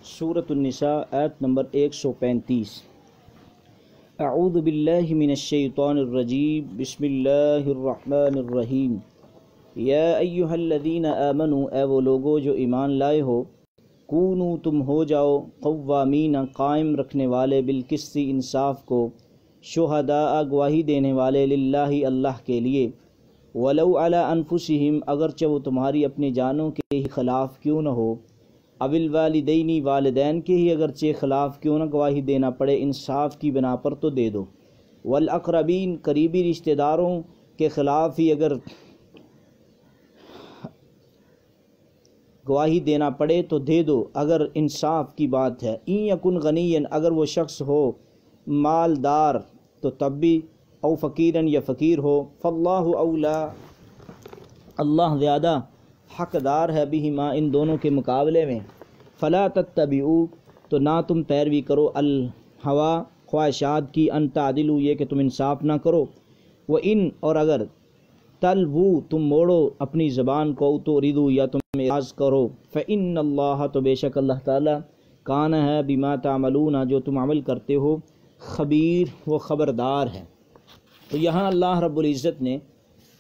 سورۃ النساء آیت نمبر 135۔ اعوذ باللہ من الشیطان الرجیم، بسم اللہ الرحمن الرحیم۔ یا ایہا الذین آمنوا، اے وہ لوگو جو ایمان لائے ہو، کونوا تم ہو جاؤ، قوامین قائم رکھنے والے، بالقسط انصاف کو، شہداء گواہی دینے والے، للہ اللہ کے لیے، ولو علی انفسہم اگرچہ وہ تمہاری اپنی جانوں کے ہی خلاف کیوں نہ ہو، اول والدینی والدین کے ہی اگرچہ خلاف کیوں نہ گواہی دینا پڑے، انصاف کی بنا پر تو دے دو، والاقربین قریبی رشتہ داروں کے خلاف ہی اگر گواہی دینا پڑے تو دے دو اگر انصاف کی بات ہے۔ ان یکن غنین اگر وہ شخص ہو مالدار تو تب بھی، او فقیرن یا فقیر ہو، فاللہ اولا اللہ زیادہ حقدار ہے، بہما ان دونوں کے مقابلے میں، فلا تتبعوا تو نہ تم پیروی کرو، الہوا خواہشات کی، ان تعدلوا یہ کہ تم انصاف نہ کرو، وان اور اگر تلوو تم موڑو اپنی زبان کو، تو ردو یا تم اعراض کرو، فإن اللہ تو بے شک اللہ تعالیٰ، کان ہے بما تعملون جو تم عمل کرتے ہو، خبیر وہ خبردار ہے۔ تو یہاں اللہ رب العزت نے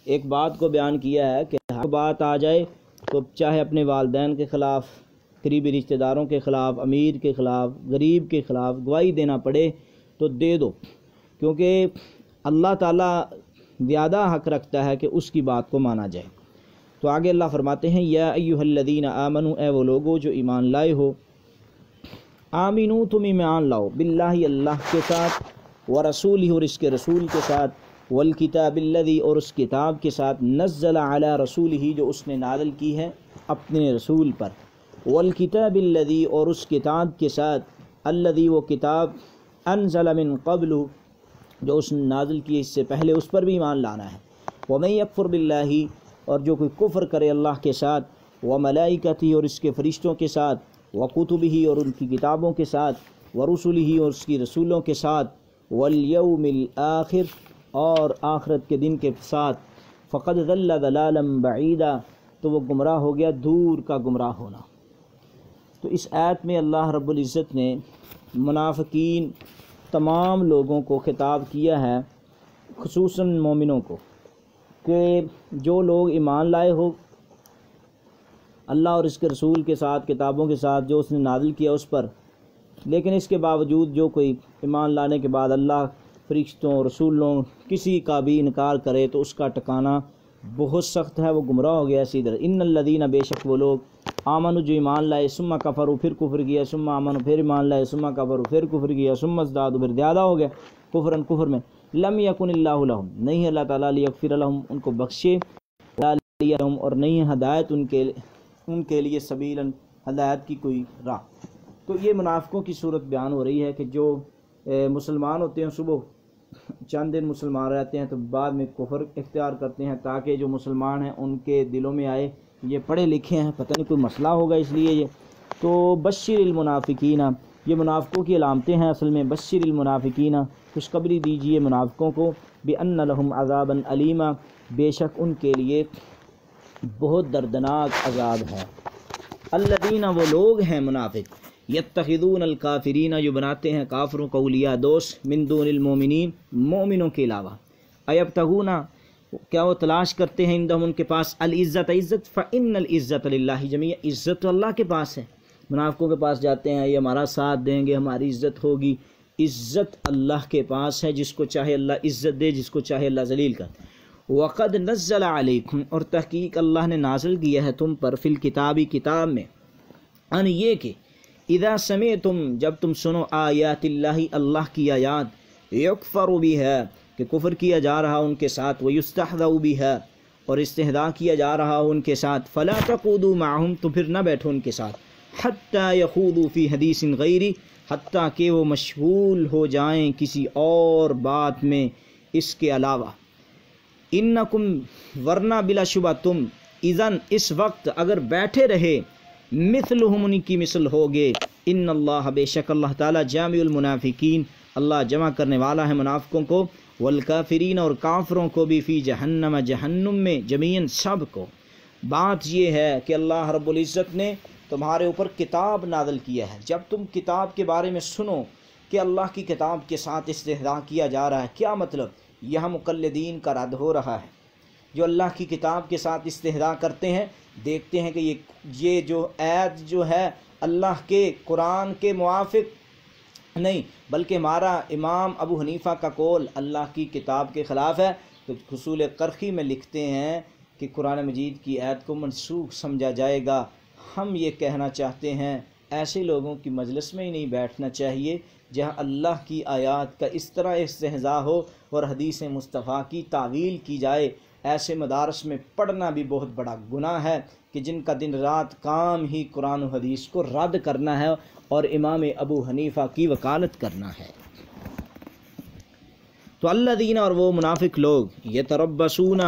ایک بات کو بیان کیا ہے کہ ہر بات آ جائے تو چاہے اپنے والدین کے خلاف، قریبی رشتہ داروں کے خلاف، امیر کے خلاف، غریب کے خلاف گواہی دینا پڑے تو دے دو، کیونکہ اللہ تعالیٰ زیادہ حق رکھتا ہے کہ اس کی بات کو مانا جائے۔ تو آگے اللہ فرماتے ہیں، یا ایہا الذین آمنوا اے وہ لوگو جو ایمان لائے ہو، آمنو تم ایمان لاؤ، باللہ اللہ کے ساتھ، ورسولہ اور اس کے رسول کے ساتھ، والکتاب الذی اور اس کتاب کے ساتھ، نزل علی رسولہ جو اس نے نازل کی ہے اپنے رسول پر، والکتاب الذی اور اس کتاب کے ساتھ، الذی وہ کتاب، انزل من قبل جو اس نے نازل کی اس سے پہلے، اس پر بھی ایمان لانا ہے۔ ومن یکفر باللہ اور جو کوئی کفر کرے اللہ کے ساتھ، وملائکتہ اور اس کے فرشتوں کے ساتھ، وکتبہ اور ان کی کتابوں کے ساتھ، ورسلہ اور اس کی رسولوں کے ساتھ، والیوم الآخر اور آخرت کے دن کے ساتھ، فقد ضل ضلالا بعیدا تو وہ گمراہ ہو گیا دور کا گمراہ ہونا۔ تو اس آیت میں اللہ رب العزت نے منافقین تمام لوگوں کو خطاب کیا ہے، خصوصاً مومنوں کو، کہ جو لوگ ایمان لائے ہو اللہ اور اس کے رسول کے ساتھ، کتابوں کے ساتھ جو اس نے نازل کیا اس پر، لیکن اس کے باوجود جو کوئی ایمان لانے کے بعد اللہ، فرشتوں، رسولوں، کسی کا بھی انکار کرے تو اس کا ٹھکانہ بہت سخت ہے، وہ گمراہ ہو گیا اسی طرح۔ ان الذین بے شک وہ لوگ، آمنوا جو ایمان لائے، ثم کفروا پھر کفر کیا، ثم آمنوا پھر ایمان لائے، ثم کفروا پھر کفر کیا، ثم ازدادوا پھر زیادہ ہو گیا کفراً کفر میں، لم یکن اللہ لہم نہیں اللہ تعالیٰ لیغفر لہم ان کو بخشے، ولا لیہدیہم اور نہیں ہدایت ان کے لیے سبیلاً ہدایت کی کوئی راہ۔ تو یہ منافقوں کی صورت بیان ہو رہی ہے کہ جو مسلمان ہوتے ہیں، صبح چند دن مسلمان رہتے ہیں تو بعد میں کفر اختیار کرتے ہیں، تاکہ جو مسلمان ہیں ان کے دلوں میں آئے یہ پڑھے لکھے ہیں، پتہ نہیں کوئی مسئلہ ہوگا اس لیے یہ۔ تو بشر المنافقین یہ منافقوں کی علامتیں ہیں اصل میں، بشر المنافقین خوشخبری دیجئے منافقوں کو، بأن لہم عذابا علیما بے شک ان کے لیے بہت دردناک عذاب ہے۔ الذین وہ لوگ ہیں منافق، یتخذون الکافرین جو بناتے ہیں کافروں کو اولیاء دوست، من دون المومنین مومنوں کے علاوہ، ایبتغون کیا وہ تلاش کرتے ہیں، عندہم ان کے پاس، العزت عزت، فإن العزت للہ جمیعا عزت تو اللہ کے پاس ہے۔ منافقوں کے پاس جاتے ہیں، یہ ہمارا ساتھ دیں گے، ہماری عزت ہوگی، عزت اللہ کے پاس ہے، جس کو چاہے اللہ عزت دے، جس کو چاہے اللہ ذلیل کر۔ وقد نزل علیکم اور تحقیق اللہ نے نازل کیا ہے تم پر، فی الکتابی کتاب میں، ان یہ کہ اذا سمعتم جب تم سنو آیات اللہ اللہ کی آیات، یکفر بها کہ کفر کیا جا رہا ان کے ساتھ، ویستہزأ بها اور استہزاء کیا جا رہا ان کے ساتھ، فلا تقعدوا معهم تو پھر نہ بیٹھو ان کے ساتھ، حتی یخوضوا فی حدیث غیری حتیٰ کہ وہ مشغول ہو جائیں کسی اور بات میں اس کے علاوہ، انکم ورنہ بلا شبہ تم، اذن اس وقت اگر بیٹھے رہے، مثلہم ان کی مثل ہوگے، ان اللہ بے شک اللہ تعالیٰ جامع المنافقین اللہ جمع کرنے والا ہے منافقوں کو، والکافرین اور کافروں کو بھی، فی جہنم جہنم میں، جمیعاً سب کو۔ بات یہ ہے کہ اللہ رب العزت نے تمہارے اوپر کتاب نازل کیا ہے۔ جب تم کتاب کے بارے میں سنو کہ اللہ کی کتاب کے ساتھ استہزاء کیا جا رہا ہے، کیا مطلب؟ یہاں مقلدین کا رد ہو رہا ہے جو اللہ کی کتاب کے ساتھ استہزاء کرتے ہیں، دیکھتے ہیں کہ یہ جو آیت جو ہے اللہ کے قرآن کے موافق نہیں بلکہ ہمارا امام ابو حنیفہ کا قول اللہ کی کتاب کے خلاف ہے، تو حصول قرخی میں لکھتے ہیں کہ قرآن مجید کی آیت کو منسوخ سمجھا جائے گا۔ ہم یہ کہنا چاہتے ہیں ایسے لوگوں کی مجلس میں ہی نہیں بیٹھنا چاہیے جہاں اللہ کی آیات کا اس طرح استہزاء ہو اور حدیث مصطفیٰ کی تعویل کی جائے۔ ایسے مدارس میں پڑھنا بھی بہت بڑا گناہ ہے کہ جن کا دن رات کام ہی قرآن و حدیث کو رد کرنا ہے اور امام ابو حنیفہ کی وکالت کرنا ہے۔ تو الذین، اور وہ منافق لوگ، یتربصون،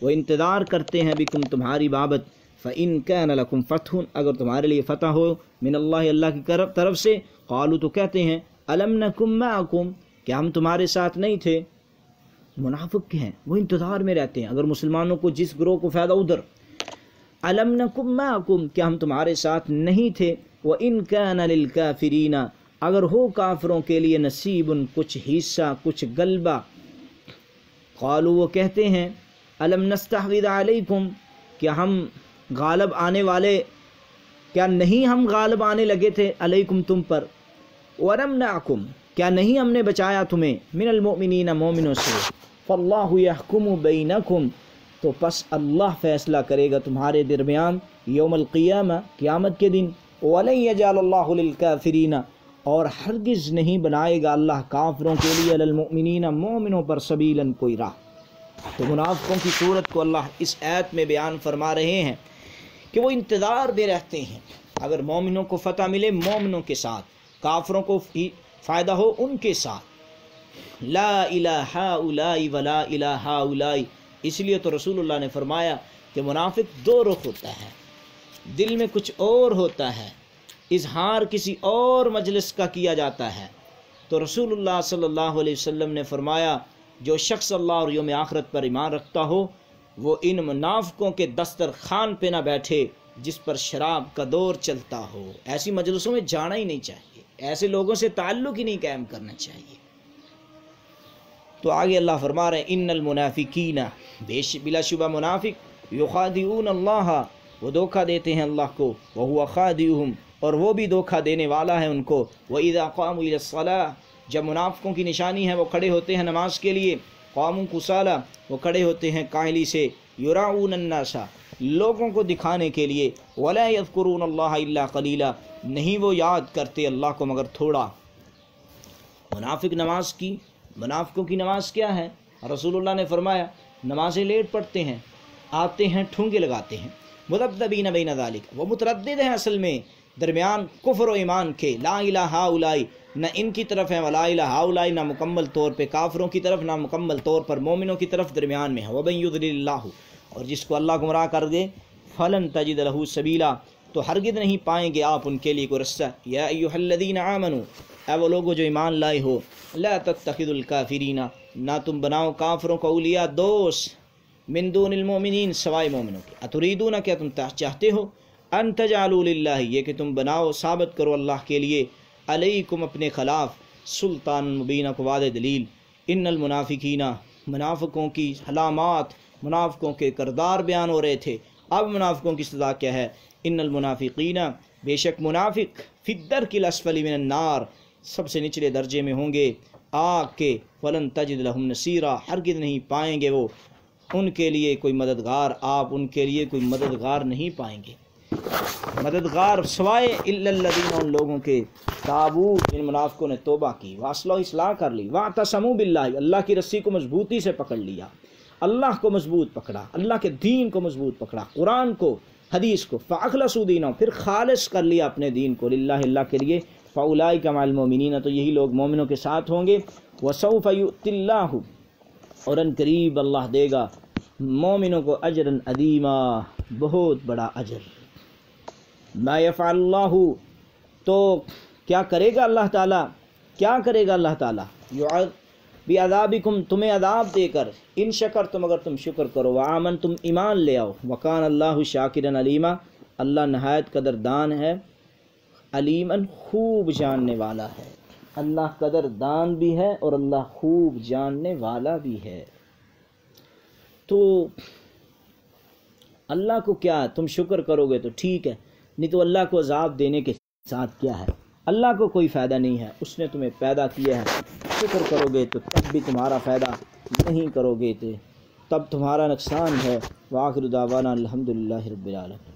وہ انتظار کرتے ہیں بکم تمہاری بابت، فإن كان لكم فتح، اگر تمہارے لیے فتح ہو، من اللہ، اللہ کی طرف سے، قالوا، تو کہتے ہیں، الم نکم معکم، کیا ہم تمہارے ساتھ نہیں تھے؟ منافق ہیں، وہ انتظار میں رہتے ہیں، اگر مسلمانوں کو جس گروہ کو فائدہ ادھر، الم نکم معکم، کیا ہم تمہارے ساتھ نہیں تھے؟ وإن كان للكافرین، اگر ہو کافروں کے لیے نصیب، کچھ حصہ، کچھ غلبہ، قالوا، وہ کہتے ہیں، الم نستحوذ علیکم، کیا ہم غالب آنے والے، کیا نہیں ہم غالب آنے لگے تھے علیکم تم پر، ورمنعکم، کیا نہیں ہم نے بچایا تمہیں، من المؤمنین، مومنوں سے، فاللہ یحکم بینکم، تو پس اللہ فیصلہ کرے گا تمہارے درمیان، یوم القیامہ، قیامت کے دن، ولن یجعل اللہ للکافرین، اور ہرگز نہیں بنائے گا اللہ کافروں کے لیے، علی المؤمنین، مومنوں پر، سبیلا، کوئی راہ۔ تو منافقوں کی صورت کو اللہ اس آیت میں بیان فرما رہے ہیں کہ وہ انتظار دے رہتے ہیں، اگر مومنوں کو فتح ملے مومنوں کے ساتھ، کافروں کو فائدہ ہو ان کے ساتھ، لا الہ ہؤلاء ولا الہ ہؤلاء۔ اس لیے تو رسول اللہ نے فرمایا کہ منافق دو رخ ہوتا ہے، دل میں کچھ اور ہوتا ہے، اظہار کسی اور مجلس کا کیا جاتا ہے۔ تو رسول اللہ صلی اللہ علیہ وسلم نے فرمایا جو شخص اللہ اور یوم آخرت پر ایمان رکھتا ہو وہ ان منافقوں کے دسترخوان پہ نہ بیٹھے جس پر شراب کا دور چلتا ہو۔ ایسی مجلسوں میں جانا ہی نہیں چاہیے، ایسے لوگوں سے تعلق ہی نہیں قائم کرنا چاہیے۔ تو آگے اللہ فرما رہے ہیں، ان المنافقین، بلا شبہ منافق، یخادعون اللہ، وہ دھوکہ دیتے ہیں اللہ کو، وہو خادعہم، اور وہ بھی دھوکہ دینے والا ہے ان کو، وَإِذَا قَامُوا إِلَى الصَّلَاةِ، جب منافقوں کی نشانی ہے وہ کھڑے ہوتے ہیں نماز کے لیے، قاموا کسالی، وہ کھڑے ہوتے ہیں کاہلی سے، یراؤون الناس، لوگوں کو دکھانے کے لیے، ولا یذکرون اللہ الا قلیلا، نہیں وہ یاد کرتے اللہ کو مگر تھوڑا۔ منافقوں کی نماز کیا ہے؟ رسول اللہ نے فرمایا نمازیں لیٹ پڑھتے ہیں، آتے ہیں ٹھونگے لگاتے ہیں، مذبذبین بین ذالک، وہ متردد ہیں اصل میں درمیان کفر و ایمان کے، لا الہ ہؤلاء، نہ ان کی طرف ہے، ولا الہ ہؤلاء، نہ مکمل طور پہ کافروں کی طرف، نہ مکمل طور پر مومنوں کی طرف، درمیان میں ہے، ومن یضلل اللہ، اور جس کو اللہ گمراہ کر دے، فلن تجد لہ سبیلا، تو ہرگز نہیں پائیں گے آپ ان کے لیے کوئی رستہ۔ یا ایھا الذین آمنوا، اے وہ لوگو جو ایمان لائے ہو، لا تتخذوا الکافرین، نہ تم بناؤ کافروں کو اولیاء دوست، من دون المؤمنین، سوائے مومنوں کے، اتریدون، کیا تم چاہتے ہو، ان تجعلوا للہ، یہ کہ تم بناؤ ثابت کرو اللہ کے لیے، علیکم، اپنے خلاف، سلطان مبین، کو واضح دلیل۔ ان المنافقین، منافقوں کی علامات، منافقوں کے کردار بیان ہو رہے تھے، اب منافقوں کی سزا کیا ہے؟ ان المنافقین، بے شک منافق، فی الدرک الاسفل من النار، سب سے نچلے درجے میں ہوں گے آگ کے، فلن تجد لہم نصیرا، ہرگز نہیں پائیں گے وہ ان کے لیے کوئی مددگار، آپ ان کے لیے کوئی مددگار نہیں پائیں گے، مددگار سوائے الا الذین، ان لوگوں کے، تابوا، ان منافقوں نے توبہ کی، واصلحوا، اصلاح کر لی، واعتصموا باللہ، اللہ کی رسی کو مضبوطی سے پکڑ لیا، اللہ کو مضبوط پکڑا، اللہ کے دین کو مضبوط پکڑا، قرآن کو، حدیث کو، فاخلصوا دینہم، پھر خالص کر لیا اپنے دین کو، للہ، اللہ کے لیے، فاولئک مع المؤمنین، تو یہی لوگ مومنوں کے ساتھ ہوں گے، وسوف یؤتی اللہ، اور ان قریب اللہ دے گا مومنوں کو اجرا عظیما، بہت بڑا اجر۔ ما یفعل اللہ، تو کیا کرے گا اللہ تعالیٰ، کیا کرے گا اللہ تعالیٰ، بعذابکم، تمہیں عذاب دے کر، ان شکر تم، اگر تم شکر کرو، وآمن، تم ایمان لے آؤ، وکان اللہ شاکرا علیما، اللہ نہایت قدردان ہے، علیماً خوب جاننے والا ہے۔ اللہ قدردان بھی ہے اور اللہ خوب جاننے والا بھی ہے۔ تو اللہ کو کیا، تم شکر کرو گے تو ٹھیک ہے، نہیں تو اللہ کو عذاب دینے کے ساتھ کیا ہے؟ اللہ کو کوئی فائدہ نہیں ہے، اس نے تمہیں پیدا کیا ہے، شکر کرو گے تو تب بھی تمہارا فائدہ، نہیں کرو گے تو تب تمہارا نقصان ہے۔ وآخر دعوانا الحمدللہ رب العالمین۔